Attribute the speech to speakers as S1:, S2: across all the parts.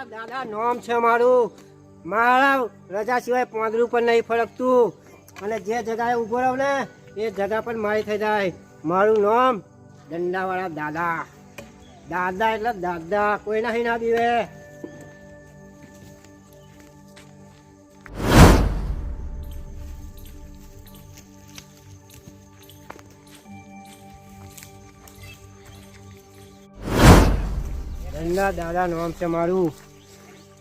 S1: દાદા નોમ છે મારું. મારા રજા સિવાય પાંદડું પણ નહીં ફરકતું અને જે જગાએ ઉભો રહું ને એ જગા પણ મારી થઈ જાય. મારું નામ દંડાવાળા દાદા. દાદા એટલે દાદા, કોઈ નહીં ના દીવે. દંડા દાદા નામ છે મારું.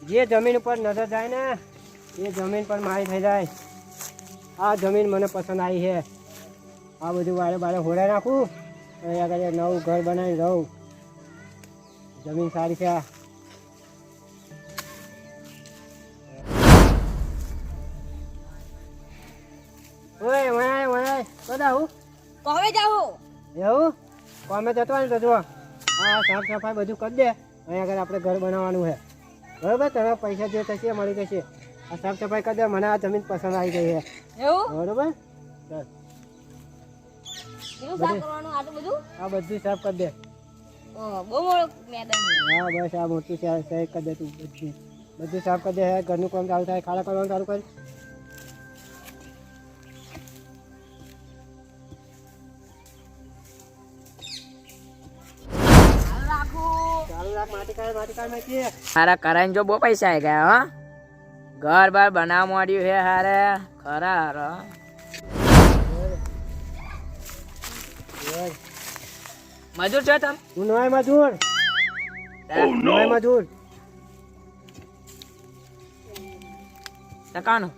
S1: જે જમીન ઉપર નજર જાય ને એ જમીન પર મારી થઈ જાય. આ જમીન મને પસંદ આવી છે. આ બધું વારે બારે હોડાઈ નાખું અને આગળ નવું ઘર બનાવી રહું. જમીન સારી છે. ઓય વણાય વણાય બધા હું
S2: કોમે જાવું
S1: એવું કોમે જતો ને તો જો આ સાફ સફાઈ બધું કરી દે. અહીંયા આગળ આપણે ઘર બનાવવાનું છે બરોબર. તને પૈસા જે થશે મળી જશે. આ સાફ સફાઈ કરી દે. મને આ જમીન પસંદ આવી ગઈ છે
S2: એવું
S1: બરોબર.
S2: કેવું સાફ કરવાનું આટલું બધું?
S1: આ બધું સાફ કરી દે.
S2: બહુ મોટું મેદાન છે.
S1: હા બસ આ મોટું છે. સહી કરી દે તું. બધું સાફ કરી દે. ઘરનું કામ ચાલુ થાય. ખાડા કરવાનું ચાલુ કરી. ચાલુ રાખ. માટી કાઢ નાખીએ.
S3: હારા કરાઈને જો બહુ પૈસા આવી ગયા હો. ઘર બાર બનાવવા માંડ્યું છે હારે ખરા હારો. મજૂર છો તમે?
S1: હું નવાય મજૂર. નવાય મજૂર.
S3: ટકાનું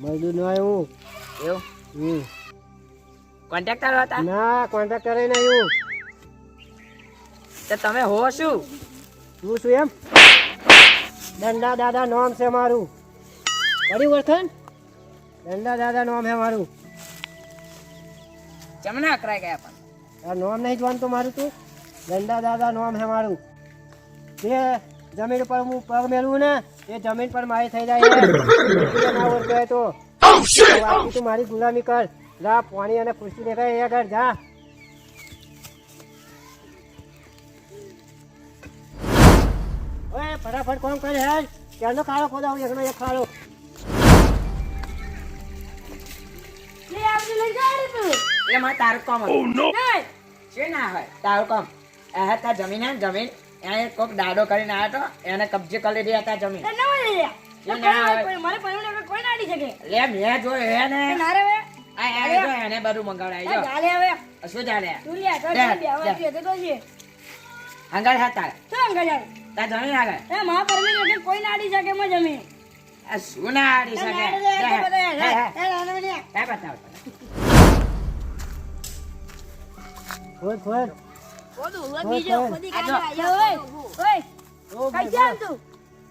S1: મજૂર નવાય હું.
S3: એવું કોન્ટ્રાક્ટર હતા?
S1: ના કોન્ટ્રાક્ટર નહીં હું.
S3: તો તમે હો શું?
S1: તું શું એમ? દંડા દાદા નામ છે મારું. બડી ઓળખાણ? દંડા દાદા નામ છે મારું.
S3: ચમના અકરાઈ ગયા પણ
S1: આ નામ નહીં જોવાનું તો મારું તું. દંડા દાદા નામ છે મારું. જે જમીન પર હું પગ મેળવું ને એ જમીન પર મારી થઈ જાય. ના ઓળખાય તો તું મારી ગુલામી કર. જા પાણી અને ખુરશી દેખાય એ આગળ જા. ઓય ફટાફટ કોમ કરે હેડ. ક્યારનો ખાડો ખોદાવું એકનો એક ખાડો.
S2: લે આવજો લઈ જા તું.
S3: એટલે મારે તારું કામ હતું. શું ના હોય તારું કામ? આ તા જમીન હે જમીન એને કોક દાડો કરીને આવ્યો તો એને કબજે કરી લીધી હતા જમીન.
S2: ના હોય લે. મારે પરમને કોઈ ના આડી શકે.
S3: લે મેં જોયું હે ને.
S2: ના રે હવે
S3: આ એને જો એને બધું મંગાવડાવી જો.
S2: ચાલે હવે
S3: શું ચાલે?
S2: તું લે તો બે આવા છે તો છે.
S3: અંગાર હતા
S2: શું અંગા જાય?
S3: તા જમીન આગળ
S2: એ મા પરમને કોઈ ના આડી શકે માં જમીન.
S3: આ શું ના આડી શકે? હે બતાવ.
S1: ખોદ ખોદ.
S2: ઓય બીજો ખોદી કાઢી આયો ઓય. ઓય
S1: ઓ
S2: કઈ જામ તું?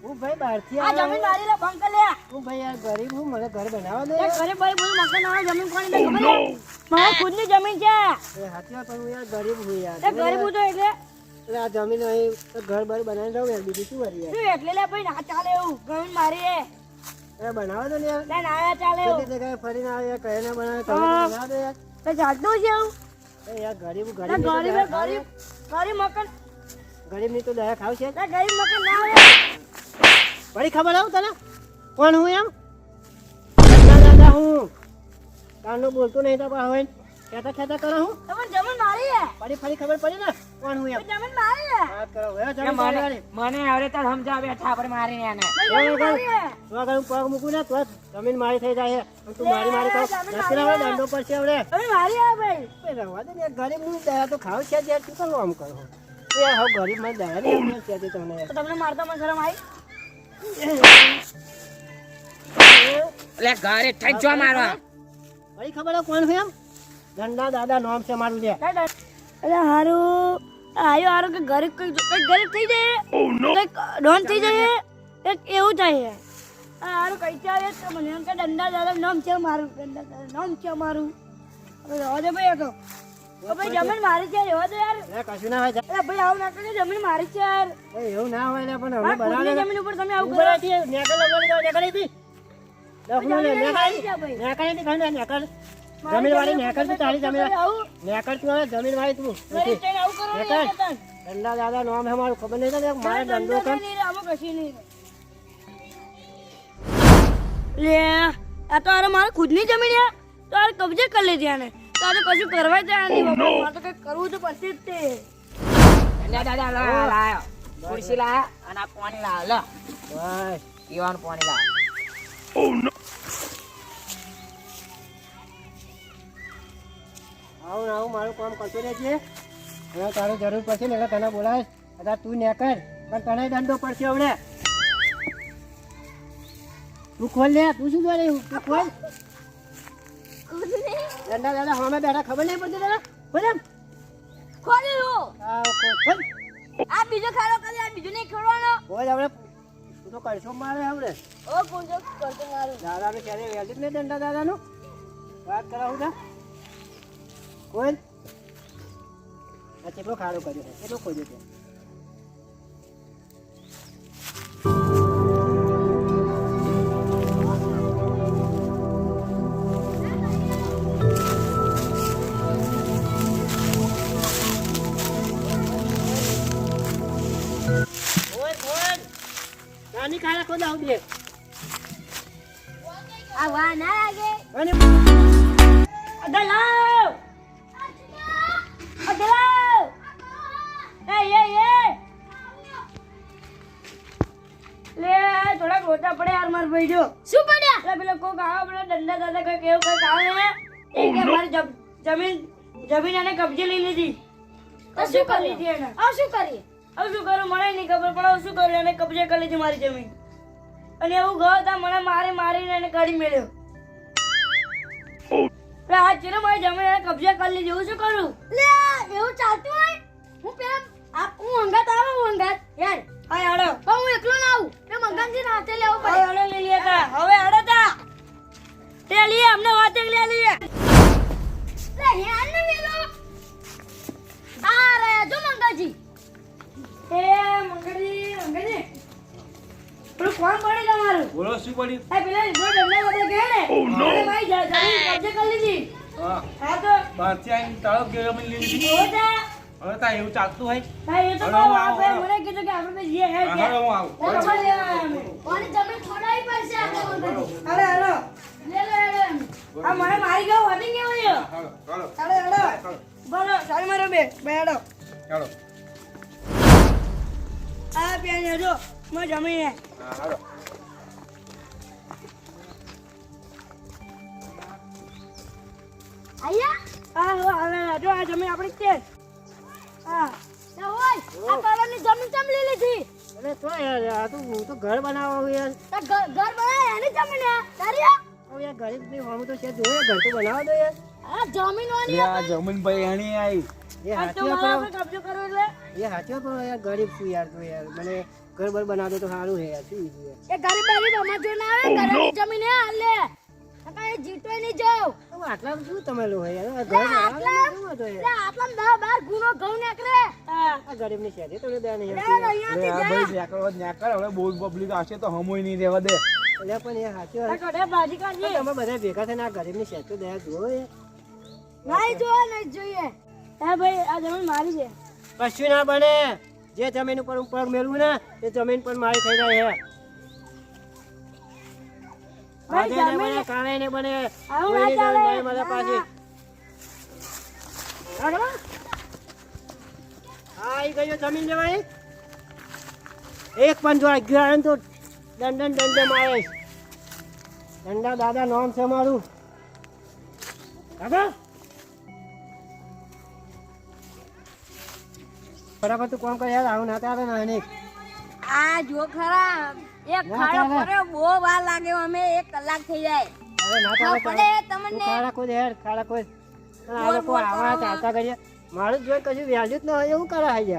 S1: હું ભાઈ બહારથી
S2: આ જમીન મારી લે બંક લે.
S1: હું ભાઈ યાર ગરીબ હું. મને ઘર બનાવવા દે.
S2: એ ઘરે બરે બધું મકાન આવે જમીન કોની લે ખબર છે? મારા ખુદની જમીન છે.
S1: એ હાથી વાત કરું યાર ગરીબ હું યાર.
S2: એ ગરીબ હું તો એટલે
S1: એટલે આ જમીન અહીં તો ઘર બર બનાવીને રહું યાર. બીજું શું કરી યાર.
S2: શું એટલે લે ભાઈ ના ચાલે એવું જમીન મારી હે.
S1: એ બનાવવા દો ને યાર.
S2: લે ના ચાલે એવું.
S1: બધી જગ્યાએ ફરીને આવે યાર. કહે ના બનાવે તમે
S2: હા.
S1: બનાવવા દો યાર.
S2: તો ચાલતું છે એવું.
S1: એ યાર ગરીબ
S2: લે
S1: ગરીબ
S2: ગરીબ ગરીબ ગરીબ મકાન
S1: ગરીબ ની તો દયા ખાવ છે.
S2: લે ગરીબ મકાન ના હોય.
S1: વળી ખબર આવું તને કોણ હું એમ? દાદા હું. કારનો બોલતો નહીં તો હોય ખેતા ખેતા કરો હું.
S2: તમને જમીન મારી હે.
S1: ફરી ખબર પડી ને કોણ હું એમ?
S2: જમીન મારી હે.
S1: વાત કરો હવે
S3: એ
S1: જમીન
S3: મને
S1: મારી.
S3: મને આવડે તો સમજાવ બેઠા આપણે મારીને એને.
S2: જમીન મારી હે.
S1: તો આગળ હું પગ મૂકું ને તો જમીન મારી થઈ જાય છે. અને તું મારી મારી કહો નથી હવે દંડો પડશે હવે.
S2: જમીન મારી હે ભાઈ.
S1: રવા દે ને ગરીબ ની દયા તો ખાવ છે યાર. શું કરવું આમ કરો એ હવે ગરીબ માં દયા નહીં છે તમને
S2: તો તમને મારતા મને શરમ આવી?
S3: એટલે ઘરે થઈ જો મારવા.
S1: વળી ખબર કોણ છે એમ? દંડા દાદા નામ છે મારું છે.
S2: અરે હારું આયો હારું કે ગરીબ કઈ ગરીબ થઈ જાય. કઈક ડોન થઈ જાય. એક એવું થાય હારું કઈ ચાલે તો મને એમ કે દંડા દાદા નામ છે મારું દંડા દાદા નામ છે મારું હવે રહેવા દે ભાઈ તો ભાઈ જમીન મારી છે રહેવા દે યાર
S1: એ કશું ના હોય
S2: અરે ભાઈ આવું ના કરે જમીન મારી છે યાર
S1: એ એવું ના હોય ને પણ હવે
S2: આ
S1: બનાવે
S2: ખુદની જમીન ઉપર તમે આવું
S1: ઉપર
S2: કરો
S1: આથી નેકળ લગાડી દો નેકળ હતી લખનો ને
S2: જમીન મારી છે
S1: નેકળ
S2: ભાઈ.
S1: નેકળ હતી ખાને નેકળ જમીન વાળી નેકળ તું તારી જમીન
S2: આવું
S1: નેકળ તું હવે જમીન વાળી તું
S2: મારી છે આવું કરો ને
S1: નેકળ.
S2: યાર તન.
S1: દંડા દાદા નામ હે મારું ખબર નહીં તો મારે દંડો કર
S2: નહીં રે, આમાં કશું નહીં રે આ તો અરે મારે ખુદની જમીન છે તો અરે કબજે કરી લીધી આને તો આ તો કશું કરવા જાય નહીં બાપા મારે તો કંઈક કરવું તો પડશે જ તે
S3: દાદા લાયો ખુરશી લાયા અને આ પાણી લાયો લો
S1: ભાઈ
S3: પીવાનું પાણી લાયો
S1: આવું ને આવું મારું કામ કરતો રહેજે હવે તારું જરૂર પડશે ને એટલે તને બોલાવીશ અત્યારે તું નેકળ પણ તને દંડો પડશે હવે તું ખોલ લે તું શું જોડે તું ખોલ દંડા દાદા હમે બેઠા ખબર નહીં પડતી દાદા ખોલ એમ
S2: ખોલી લો
S1: ખોલ
S2: આ બીજો ખાડો કરી આ બીજો નહીં ખોલવાનો
S1: ખોલ હવે તું તો કરશો મારે હવે
S2: ઓ કોજો કરતો મારું
S1: દાદાનું ક્યારે વેલ્યું જ નહીં દંડા દાદાનું વાત કરાવું તા ખોલ આ કેટલો ખાડો કર્યો છે કેટલો ખોદ્યો છે નાની ખાડા ખોદ આવ દે
S2: આ વા ના લાગે
S1: અને
S2: અદલાવ અદલાવ એ લે થોડા ગોટા પડે યાર માર ભાઈ જો શું પડ્યા એટલે પેલો કોક આવો પેલો દંડા દાદા કઈ કેવું કઈ આવે ને એ કે મારી જમીન એને કબજે લઈ લીધી તો શું કરી લીધી એને આ શું કરી હવે શું કરું મને નહીં ખબર પણ હવે શું કરું એને કબજે કરી લીધી મારી જમીન અને એવું ગયો તા મને મારીને એને કાઢી મેળ્યો આ ચીરો મારી જમીન એને કબજે કરી લીધી એવું શું કરું લે એવું ચાલતું હોય હું પેલા હું અંગાત આવે હું અંગાત યાર હા હાડો પણ હું એકલો ના આવું તે મંગાનજી હાથે લેવું પડે હાડો લઈ લે તા હવે હાડો તા તે લીએ અમને વાતે લે લીએ લે યાર ને મેલો આ રે જો મંગાજી એ મંગાજી પેલું કોણ પડી તમારું
S4: બોલો શું પડ્યું?
S2: એ પેલા જો ડંડા બધા કે ને અરે ભાઈ જમીન કબજે કરી લીધી
S4: હા,
S2: હા તો
S4: બહારથી આવીને તાળો ઘેર અમે લઈ લીધી.
S2: હોતા
S4: હવે તા એવું ચાલતું હોય.
S2: ભાઈ એ તો
S4: હાલો,
S2: કહો
S4: આવો,
S2: આપણે
S4: આવો.
S2: મને કીધું કે આપણે બે જે હે
S4: હા, હાલો, હું આવું.
S2: કોની જમીન છોડાવી પડશે આપણે મંગાજી હાલો હાલો લે લે આ મને મારી ગયો વધી ગયો યો
S4: હાલો, હાલો,
S2: હાલો હાલો
S4: હાલો,
S2: બોલો સારી મારો બે હાલો
S4: હાલો.
S2: આ પ્યાને જો મેં જમીન
S4: હા, હાલો.
S2: આયા હા જો આ જમીન આપણી છે હા ના હોય આ કરોડની જમીન ચમ લઈ લીધી
S1: અરે તો યાર આ તો હું તો ઘર બનાવવા યાર
S2: તો ઘર બનાય એની જમીન હે તારી આ
S1: હવે યાર ગરીબ ની હોમ તો છે જોયે ઘર તો બનાવવા દો યાર
S2: જમીન ઓની
S4: આ જમીન ભાઈ એની આવી.
S1: એ
S2: આ તો
S1: હાથીઓ
S2: મારા
S1: પણ
S2: પર કબજો કરો એટલે
S1: એ હાથીઓ પણ યાર ગરીબ છું યાર તો યાર મને ઘર બર બનાવ દે તો સારું છે યાર શું યાર
S2: એ ગરીબ અમાર જો ના આવે ઘરની જમીન હે હાલે નકા એ જીતોય નહીં જાવ
S1: તો આટલા શું તમે લો યાર આ
S2: લે
S1: ઘર
S2: આટલા
S1: બનાવવા દો
S2: લે
S1: યાર
S2: આટલા 10 12 ગુનો ઘઉં નીકળે
S1: આ ગરીબ ની છે તો દે નહીં
S2: લે
S1: યાર
S2: અહીંયાથી
S4: આ
S2: જા
S4: ભાઈ નેકળો જ નેકળ. હવે બહુ પબ્લિક આવશે તો હમોય નહીં રહેવા દે.
S1: એટલે પણ યાર હાથીઓ
S2: આ કડે બાજી કાઢજે
S1: તમે બધા ભેગા થઈને આ ગરીબ ની છે તો દે જુઓ યાર
S2: નહીં જોઈએ હે ભાઈ આ જમીન મારી છે
S1: કશું ના બને જે જમીન ઉપર હું પગ મેળવું ને એ જમીન પર મારી થઈ જાય હે
S2: ભાઈ,
S1: આજે ને
S2: જમીન-
S1: બને કાલે ને બને
S2: આવું ના
S1: કોઈની
S2: ચાલે.
S1: જરૂર નહીં મને પાછી હા આવી ગયો જમીન લેવાય એક પણ જો અગિયાર આવે ને તો દંડે મારે દંડા દાદા નામ છે મારું કાકા બરાબર તું કોણ કરે યાર આવું ના તારે ના નહીં
S2: આ જો ખરા એક
S1: ના
S2: ખાડો
S1: ચાલે.
S2: કર્યો બહુ વાર લાગે અમે 1 કલાક થઈ જાય
S1: અરે ના તારે
S2: પડે તમને
S1: ખાડા ખોદ યાર ખાડા ખોદ અને આ
S2: બોલ,
S1: લોકો
S2: બોલ,
S1: આવા
S2: બોલ.
S1: ચાલતા કરીએ મારું જ જોઈ કશું વેલ્યુ જ ન હોય એવું કરે હાઈ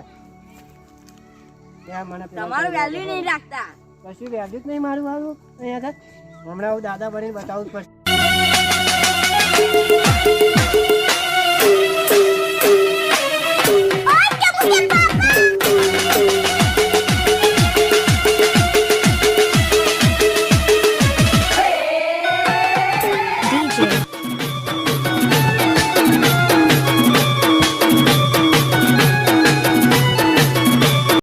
S1: યાર મને પેલો
S2: તમારું
S1: કહી
S2: વેલ્યુ
S1: દે.
S2: નહીં રાખતા
S1: કશું વ્યાજ જ નહીં મારું મારું અહીંયા આગળ હમણાં હું દાદા બનીને બતાવું જ પડશે